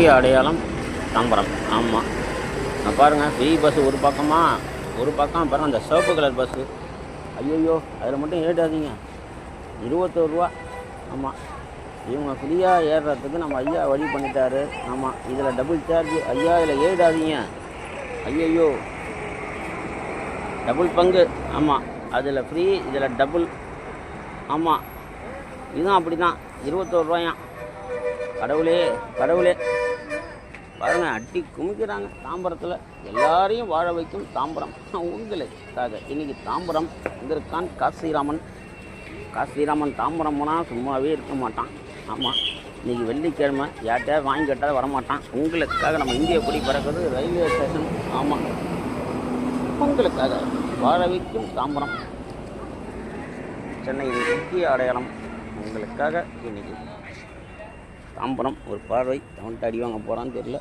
முக்கிய அடையாளம் தாம்பரம். ஆமாம், நான் பாருங்கள் ஃப்ரீ பஸ்ஸு ஒரு பக்கம் பாருங்கள் அந்த சிவப்பு கலர் பஸ்ஸு. ஐயோ அதில் மட்டும் ஏறாதீங்க, 21 ரூபா. ஆமாம், இவங்க ஃப்ரீயாக ஏறுறதுக்கு நம்ம ஐயா வழி பண்ணிட்டாரு. ஆமாம், இதில் டபுள் சார்ஜ். ஐயா இதில் ஏறாதீங்க, ஐயோ டபுள் பங்கு. ஆமாம், அதில் ஃப்ரீ, இதில் டபுள். ஆமாம், இதுவும் அப்படி தான், 21 ரூபாயாம். கடவுளே பாருங்கள், அட்டி குமிக்கிறாங்க தாம்பரத்தில். எல்லாரையும் வாழ வைக்கும் தாம்பரம் உங்களுக்காக. இன்றைக்கி தாம்பரம் வந்திருக்கான் காசிராமன். தாம்பரம் போனால் சும்மாவே இருக்க மாட்டான். ஆமாம், இன்றைக்கி வெள்ளிக்கிழமை, யார்கிட்டயாவது வாங்கி கேட்டாலும் வரமாட்டான். உங்களுக்காக நம்ம இந்திய கொடி பறக்கிறது ரயில்வே ஸ்டேஷன். ஆமாம், உங்களுக்காக வாழ வைக்கும் தாம்பரம், சென்னையின் முக்கிய அடையாளம். உங்களுக்காக இன்றைக்கி தாம்பரம் ஒரு பார்வை. அவன்கிட்ட அடி வாங்க போகிறான்னு தெரியல.